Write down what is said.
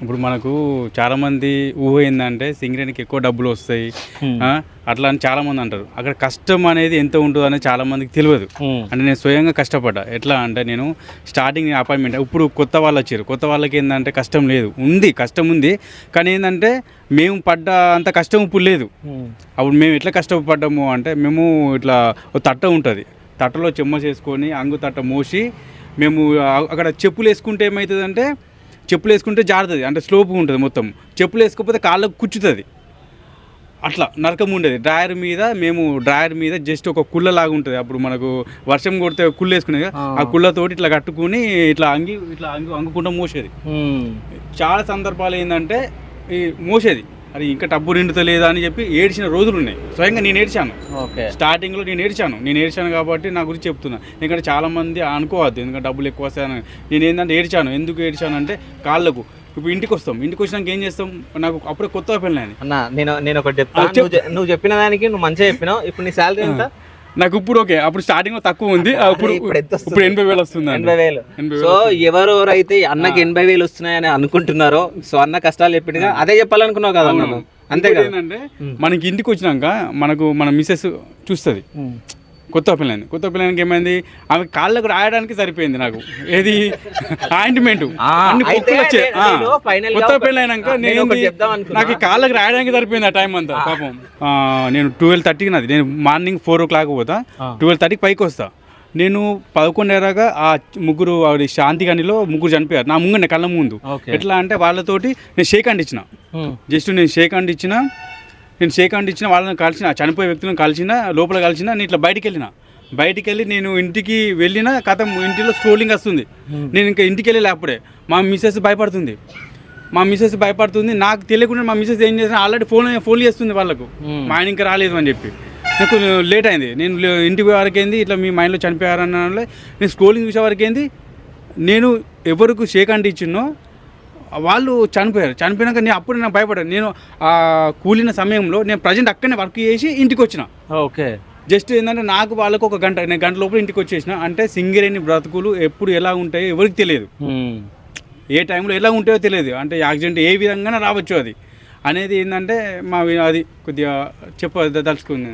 ఇప్పుడు మనకు చాలామంది ఊహ ఏంటంటే సింగరేణికి ఎక్కువ డబ్బులు వస్తాయి అట్లా అని చాలామంది అంటారు. అక్కడ కష్టం అనేది ఎంత ఉంటుందో అనేది చాలామందికి తెలియదు. అంటే నేను స్వయంగా కష్టపడ్డా. ఎట్లా అంటే నేను స్టార్టింగ్ అపాయింట్మెంట్ ఇప్పుడు కొత్త వాళ్ళు వచ్చారు. కొత్త వాళ్ళకి ఏంటంటే కష్టం లేదు, ఉంది కష్టం ఉంది. కానీ ఏంటంటే మేము పడ్డ అంత కష్టం ఇప్పుడు లేదు. అప్పుడు మేము ఎట్లా కష్టపడ్డాము అంటే మేము ఇట్లా ఒక తట్ట ఉంటుంది, తట్టలో చెమ్మ చేసుకొని అంగు తట్ట మోసి మేము అక్కడ చెప్పులు వేసుకుంటే ఏమవుతుందంటే చెప్పులు వేసుకుంటే జారుతుంది, అంటే స్లోప్గా ఉంటుంది మొత్తం. చెప్పులు వేసుకోకపోతే కాళ్ళకు కుచ్చుతుంది, అట్లా నరకం ఉండేది. డ్రాయర్ మీద జస్ట్ ఒక కుళ్ళలాగా ఉంటుంది. అప్పుడు మనకు వర్షం కొడితే కుళ్ళు వేసుకునేది, ఆ కుళ్ళతోటి ఇట్లా కట్టుకుని ఇట్లా అంగుకుంటూ మోసేది. చాలా సందర్భాలు ఏంటంటే ఈ మోసేది అది ఇంకా డబ్బు నిండుతలేదా అని చెప్పి ఏడ్చిన రోజులు ఉన్నాయి. స్వయంగా నేను ఏడ్చాను. స్టార్టింగ్లో నేను ఏడ్చాను కాబట్టి నా గురించి చెప్తున్నా. ఎందుకంటే చాలామంది అనుకోవద్దు ఎందుకంటే డబ్బులు ఎక్కువ వస్తాయని. నేను ఏంటంటే ఏడ్చాను. ఎందుకు ఏడ్చాను అంటే కాళ్ళకు. ఇప్పుడు ఇంటికి వచ్చినాక ఏం చేస్తాం, నాకు అప్పుడే కొత్త పెళ్ళి అన్న. నేను ఒకటి చెప్తాను, నువ్వు చెప్పిన దానికి నువ్వు మంచిగా చెప్పినావు. ఇప్పుడు నీ శాలరీ ఎంత? నాకు ఇప్పుడు ఓకే, అప్పుడు స్టార్టింగ్ లో తక్కువ ఉంది, ఇప్పుడు 80,000 వస్తుంది. 80,000. సో ఎవరెవరైతే అన్నకి 80,000 వస్తున్నాయని అనుకుంటున్నారో, సో అన్న కష్టాలు చెప్పిందిగా అదే చెప్పాలనుకున్నావు కదా అన్న. అంతే కదా. ఏంటంటే మనకి ఇంటికి వచ్చినాక మన మిస్సెస్ చూస్తుంది. కొత్త పిల్లలకి ఏమైంది, ఆమె కాళ్ళకు రాయడానికి సరిపోయింది నాకు ఏది ఆయింట్మెంట్ అన్ని పొక్కులు వచ్చాయి. కొత్త పెళ్ళైనాక నాకు కాళ్ళకు రాయడానికి సరిపోయింది ఆ టైం అంతా. పాపం నేను 12:30కి నాది, నేను మార్నింగ్ 4 o'clock పోతా, 12:30కి పైకి వస్తా. నేను 11:30గా ఆ ముగ్గురు శాంతి గనిలో ముగ్గురు చనిపోయారు నా ముందు, కళ్ళ ముందు. ఎట్లా అంటే వాళ్ళతోటి నేను షేక్ హ్యాండ్ ఇచ్చిన, నేను షేక్ హ్యాండ్ ఇచ్చిన వాళ్ళని కలిసిన, చనిపోయే వ్యక్తులను కలిసిన, లోపల కలిసిన. నేను ఇట్లా బయటికి వెళ్ళి నేను ఇంటికి వెళ్ళిన కథ ఇంటిలో స్క్రోలింగ్ వస్తుంది. నేను ఇంకా ఇంటికి వెళ్ళి అప్పుడే మా మిస్సెస్ భయపడుతుంది. నాకు తెలియకుండా మా మిస్సెస్ ఏం చేసిన ఆల్రెడీ ఫోన్ చేస్తుంది వాళ్ళకు, మా ఆయన ఇంకా రాలేదు అని చెప్పి. నాకు లేట్ అయింది. నేను ఇంటికి వరకు ఏంది ఇట్లా మీ మైండ్లో చనిపోయారన్న నేను స్క్రోలింగ్ చూసే వరకు ఏంది, నేను ఎవరికి షేక్ హ్యాండ్ ఇచ్చినో వాళ్ళు చనిపోయినాక నేను భయపడ్డాను. నేను ఆ కూలిన సమయంలో నేను ప్రజెంట్ అక్కడనే వర్క్ చేసి ఇంటికి వచ్చిన. ఓకే, జస్ట్ ఏంటంటే నాకు వాళ్ళకు ఒక గంట, నేను గంట లోపల ఇంటికి వచ్చేసిన. అంటే సింగరేణి బ్రతుకులు ఎప్పుడు ఎలా ఉంటాయో ఎవరికి తెలియదు, ఏ టైంలో ఎలా ఉంటాయో తెలియదు. అంటే యాక్సిడెంట్ ఏ విధంగా రావచ్చు అది అనేది ఏంటంటే అది కొద్దిగా చెప్పదలుచుకుంది.